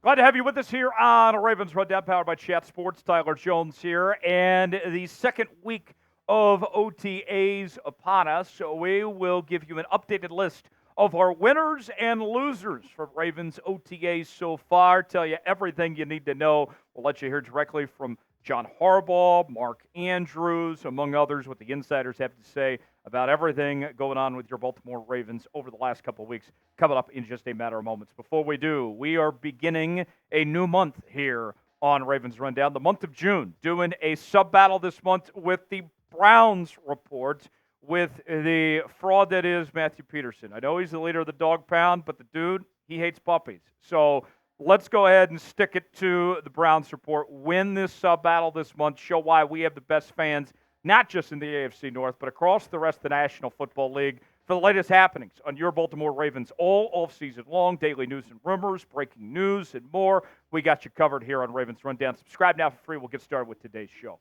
Glad to have you with us here on a Ravens Rundown, powered by Chat Sports. Tyler Jones here, and the second week of OTAs upon us. So we will give you an updated list of our winners and losers for Ravens OTAs so far. Tell you everything you need to know. We'll let you hear directly from John Harbaugh, Mark Andrews, among others, what the insiders have to say about everything going on with your Baltimore Ravens over the last couple of weeks, coming up in just a matter of moments. Before we do, we are beginning a new month here on Ravens Rundown, the month of June, doing a sub-battle this month with the Browns report with the fraud that is Matthew Peterson. I know he's the leader of the dog pound, but the dude, he hates puppies. So let's go ahead and stick it to the Browns report. Win this sub-battle this month. Show why we have the best fans, not just in the AFC North, but across the rest of the National Football League for the latest happenings on your Baltimore Ravens all off-season long. Daily news and rumors, breaking news, and more. We got you covered here on Ravens Rundown. Subscribe now for free. We'll get started with today's show.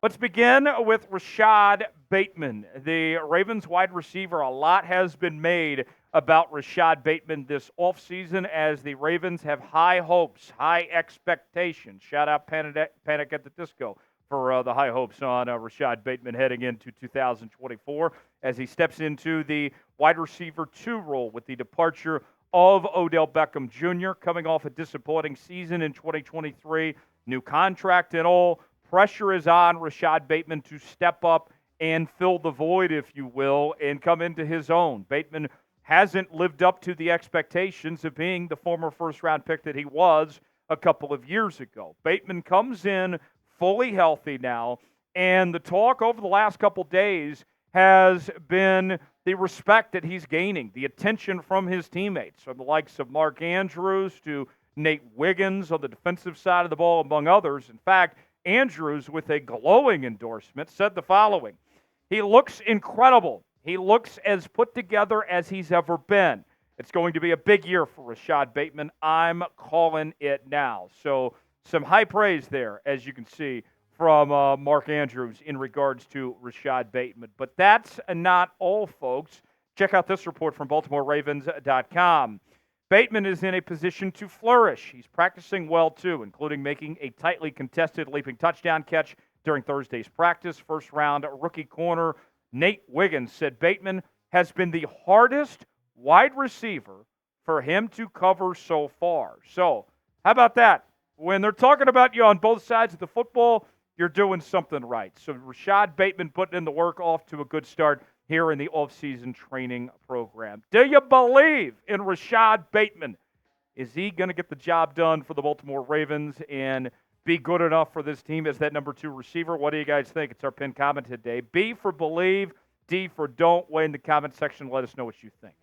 Let's begin with Rashod Bateman, the Ravens wide receiver. A lot has been made about Rashod Bateman this offseason as the Ravens have high hopes, high expectations. Shout out Panic at the Disco for the high hopes on Rashod Bateman heading into 2024 as he steps into the wide receiver 2 role with the departure of Odell Beckham Jr. coming off a disappointing season in 2023. New contract and all. Pressure is on Rashod Bateman to step up and fill the void, if you will, and come into his own. Bateman hasn't lived up to the expectations of being the former first-round pick that he was a couple of years ago. Bateman comes in fully healthy now, and the talk over the last couple days has been the respect that he's gaining, the attention from his teammates, from the likes of Mark Andrews to Nate Wiggins on the defensive side of the ball, among others. In fact, Andrews, with a glowing endorsement, said the following: "He looks incredible. He looks as put together as he's ever been. It's going to be a big year for Rashod Bateman. I'm calling it now." So some high praise there, as you can see, from Mark Andrews in regards to Rashod Bateman. But that's not all, folks. Check out this report from BaltimoreRavens.com. Bateman is in a position to flourish. He's practicing well, too, including making a tightly contested leaping touchdown catch during Thursday's practice. First-round rookie corner Nate Wiggins said Bateman has been the hardest wide receiver for him to cover so far. So, how about that? When they're talking about you on both sides of the football, you're doing something right. So Rashod Bateman putting in the work, off to a good start here in the offseason training program. Do you believe in Rashod Bateman? Is he going to get the job done for the Baltimore Ravens and be good enough for this team as that number 2 receiver? What do you guys think? It's our pinned comment today. B for believe, D for don't. Weigh in the comment section. Let us know what you think.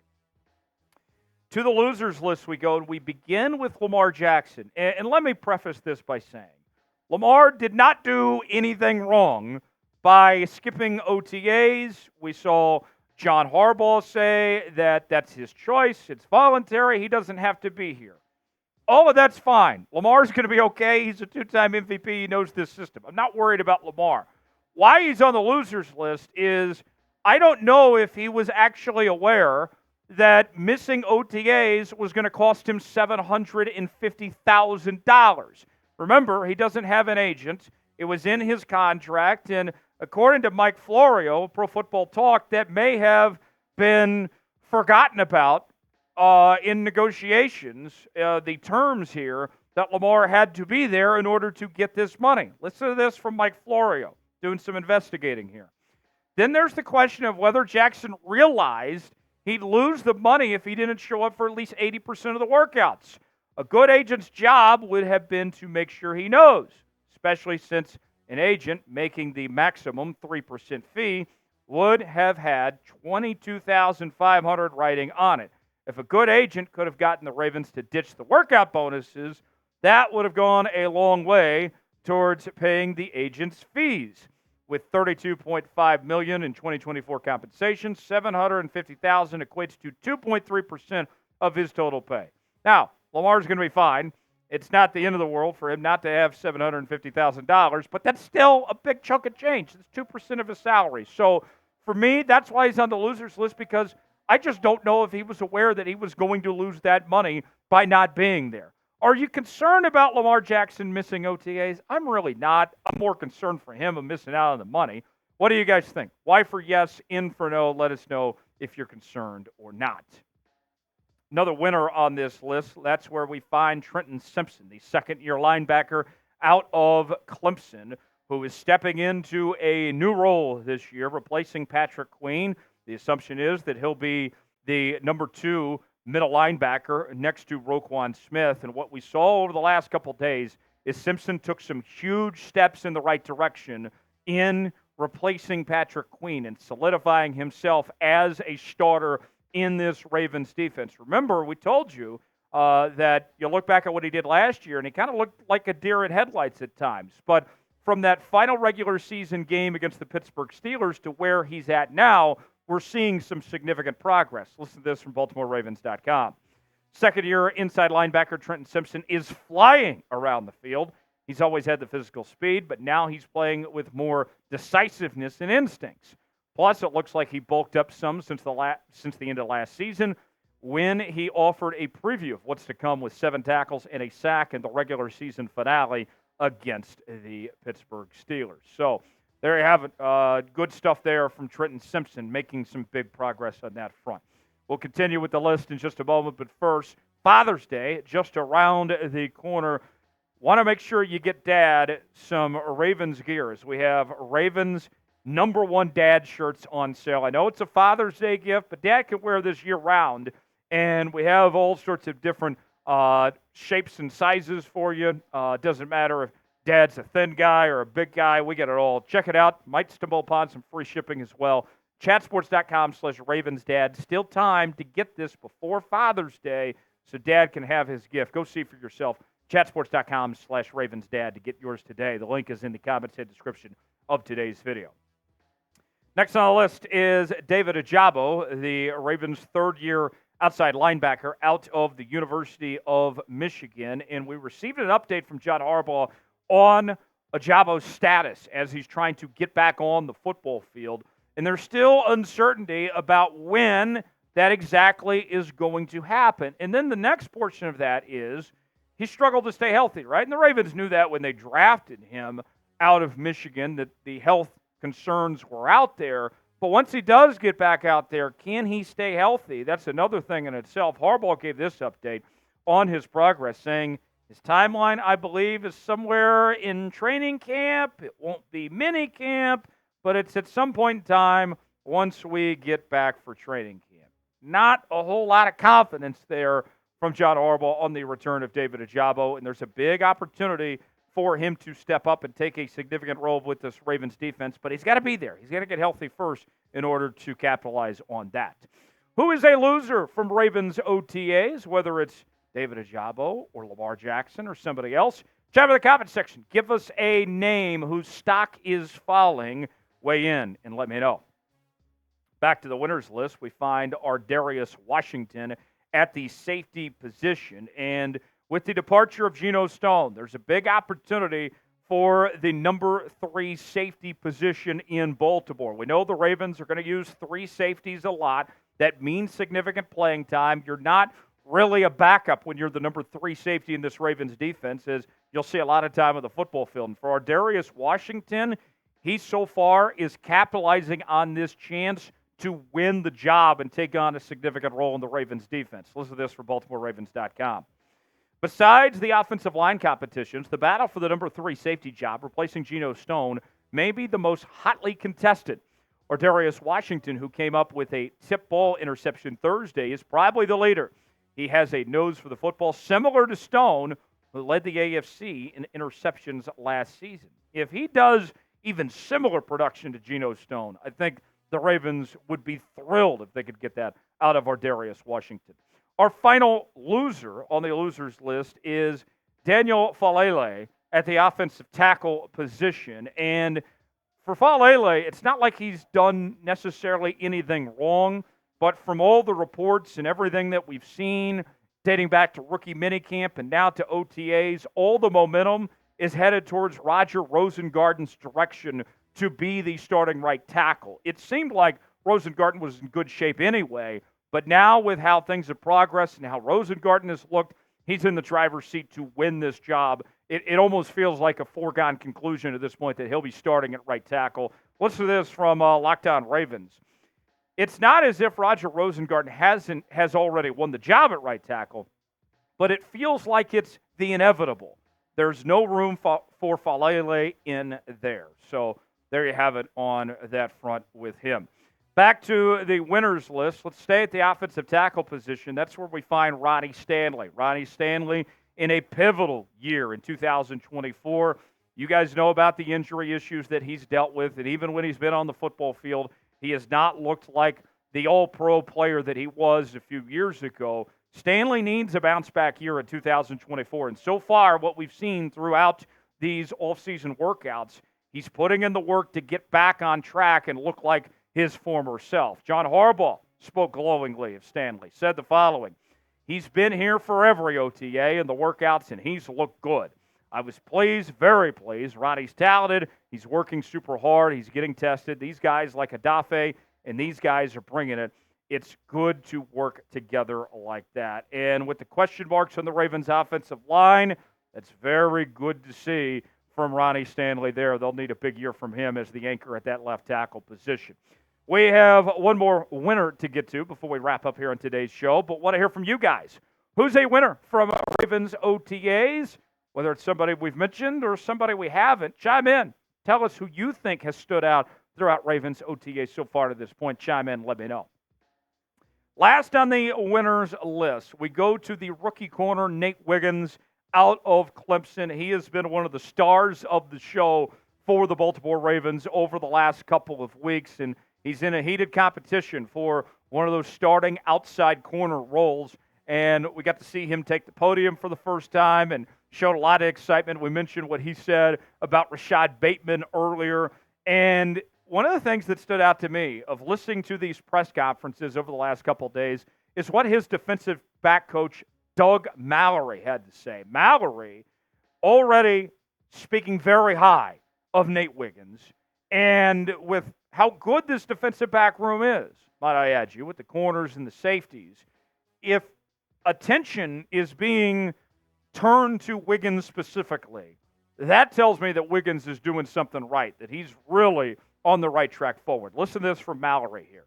To the losers list we go, and we begin with Lamar Jackson. And let me preface this by saying, Lamar did not do anything wrong by skipping OTAs. We saw John Harbaugh say that that's his choice. It's voluntary. He doesn't have to be here. All of that's fine. Lamar's going to be okay. He's a 2-time MVP. He knows this system. I'm not worried about Lamar. Why he's on the losers list is I don't know if he was actually aware that missing OTAs was going to cost him $750,000. Remember, he doesn't have an agent. It was in his contract, and according to Mike Florio, Pro Football Talk, that may have been forgotten about in negotiations, the terms here, that Lamar had to be there in order to get this money. Listen to this from Mike Florio, doing some investigating here. Then there's the question of whether Jackson realized he'd lose the money if he didn't show up for at least 80% of the workouts. A good agent's job would have been to make sure he knows, especially since an agent making the maximum 3% fee would have had $22,500 writing on it. If a good agent could have gotten the Ravens to ditch the workout bonuses, that would have gone a long way towards paying the agent's fees. With $32.5 million in 2024 compensation, $750,000 equates to 2.3% of his total pay. Now, Lamar's going to be fine. It's not the end of the world for him not to have $750,000, but that's still a big chunk of change. It's 2% of his salary. So for me, that's why he's on the losers list, because I just don't know if he was aware that he was going to lose that money by not being there. Are you concerned about Lamar Jackson missing OTAs? I'm really not. I'm more concerned for him of missing out on the money. What do you guys think? Y for yes, in for no. Let us know if you're concerned or not. Another winner on this list, that's where we find Trenton Simpson, the second-year linebacker out of Clemson, who is stepping into a new role this year, replacing Patrick Queen. The assumption is that he'll be the number 2 middle linebacker next to Roquan Smith. And what we saw over the last couple days is Simpson took some huge steps in the right direction in replacing Patrick Queen and solidifying himself as a starter in this Ravens defense. Remember, we told you that you look back at what he did last year, and he kind of looked like a deer in headlights at times. But from that final regular season game against the Pittsburgh Steelers to where he's at now, we're seeing some significant progress. Listen to this from BaltimoreRavens.com. Second-year inside linebacker Trenton Simpson is flying around the field. He's always had the physical speed, but now he's playing with more decisiveness and instincts. Plus, it looks like he bulked up some since the end of last season when he offered a preview of what's to come with 7 tackles and a sack in the regular season finale against the Pittsburgh Steelers. So there you have it. Good stuff there from Trenton Simpson, making some big progress on that front. We'll continue with the list in just a moment, but first, Father's Day just around the corner. Want to make sure you get Dad some Ravens gear, as we have Ravens #1 dad shirts on sale. I know it's a Father's Day gift, but Dad can wear this year-round, and we have all sorts of different shapes and sizes for you. Doesn't matter if Dad's a thin guy or a big guy. We get it all. Check it out. Might stumble upon some free shipping as well. Chatsports.com/RavensDad. Still time to get this before Father's Day so Dad can have his gift. Go see for yourself. Chatsports.com/RavensDad to get yours today. The link is in the comments and description of today's video. Next on the list is David Ojabo, the Ravens' third-year outside linebacker out of the University of Michigan. And we received an update from John Harbaugh on Ojabo's status as he's trying to get back on the football field. And there's still uncertainty about when that exactly is going to happen. And then the next portion of that is he struggled to stay healthy, right? And the Ravens knew that when they drafted him out of Michigan, that the health concerns were out there. But once he does get back out there, can he stay healthy? That's another thing in itself. Harbaugh gave this update on his progress, saying his timeline, I believe, is somewhere in training camp. It won't be mini camp, but it's at some point in time once we get back for training camp. Not a whole lot of confidence there from John Harbaugh on the return of David Ojabo, and there's a big opportunity for him to step up and take a significant role with this Ravens defense, but he's got to be there. He's got to get healthy first in order to capitalize on that. Who is a loser from Ravens OTAs, whether it's David Ojabo or Lamar Jackson or somebody else? Chat in the comment section. Give us a name whose stock is falling. Weigh in and let me know. Back to the winners list, we find Ardarius Washington at the safety position. And with the departure of Geno Stone, there's a big opportunity for the number 3 safety position in Baltimore. We know the Ravens are going to use 3 safeties a lot. That means significant playing time. You're not really a backup when you're the number 3 safety in this Ravens defense, as you'll see a lot of time on the football field. And for Ardarius Washington, he so far is capitalizing on this chance to win the job and take on a significant role in the Ravens defense. Listen to this from BaltimoreRavens.com. Besides the offensive line competitions, the battle for the number 3 safety job, replacing Geno Stone, may be the most hotly contested. Ardarius Washington, who came up with a tip ball interception Thursday, is probably the leader. He has a nose for the football similar to Stone, who led the AFC in interceptions last season. If he does even similar production to Geno Stone, I think the Ravens would be thrilled if they could get that out of Ardarius Washington. Our final loser on the losers list is Daniel Faalele at the offensive tackle position. And for Faalele, it's not like he's done necessarily anything wrong, but from all the reports and everything that we've seen, dating back to rookie minicamp and now to OTAs, all the momentum is headed towards Roger Rosengarten's direction to be the starting right tackle. It seemed like Rosengarten was in good shape anyway, but now with how things have progressed and how Rosengarten has looked, he's in the driver's seat to win this job. It almost feels like a foregone conclusion at this point that he'll be starting at right tackle. Listen to this from Lockdown Ravens. It's not as if Roger Rosengarten has already won the job at right tackle, but it feels like it's the inevitable. There's no room for Faalele in there. So there you have it on that front with him. Back to the winners list. Let's stay at the offensive tackle position. That's where we find Ronnie Stanley. Ronnie Stanley in a pivotal year in 2024. You guys know about the injury issues that he's dealt with, and even when he's been on the football field, he has not looked like the all-pro player that he was a few years ago. Stanley needs a bounce-back year in 2024, and so far what we've seen throughout these off-season workouts, he's putting in the work to get back on track and look like his former self. John Harbaugh spoke glowingly of Stanley, said the following: he's been here for every OTA and the workouts, and he's looked good. I was pleased, very pleased. Ronnie's talented. He's working super hard. He's getting tested. These guys like Adafe and these guys are bringing it. It's good to work together like that. And with the question marks on the Ravens offensive line, that's very good to see from Ronnie Stanley there. They'll need a big year from him as the anchor at that left tackle position. We have one more winner to get to before we wrap up here on today's show, but want to hear from you guys. Who's a winner from Ravens OTAs? Whether it's somebody we've mentioned or somebody we haven't, chime in. Tell us who you think has stood out throughout Ravens OTAs so far to this point. Chime in, let me know. Last on the winners list, we go to the rookie corner, Nate Wiggins, out of Clemson. He has been one of the stars of the show for the Baltimore Ravens over the last couple of weeks, and he's in a heated competition for one of those starting outside corner roles, and we got to see him take the podium for the first time and showed a lot of excitement. We mentioned what he said about Rashad Bateman earlier, and one of the things that stood out to me of listening to these press conferences over the last couple of days is what his defensive back coach, Doug Mallory, had to say. Mallory already speaking very high of Nate Wiggins, and with how good this defensive back room is, might I add you, with the corners and the safeties, if attention is being turned to Wiggins specifically, that tells me that Wiggins is doing something right, that he's really on the right track forward. Listen to this from Mallory here.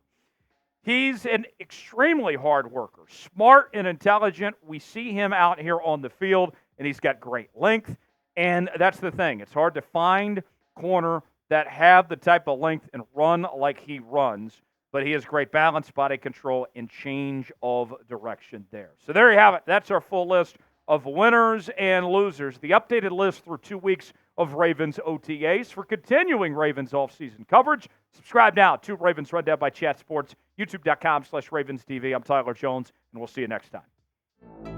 He's an extremely hard worker, smart and intelligent. We see him out here on the field, and he's got great length, and that's the thing. It's hard to find corner that have the type of length and run like he runs, but he has great balance, body control, and change of direction there. So there you have it. That's our full list of winners and losers. The updated list through 2 weeks of Ravens OTAs. For continuing Ravens offseason coverage, subscribe now to Ravens Rundown by Chat Sports, youtube.com/RavensTV. I'm Tyler Jones, and we'll see you next time.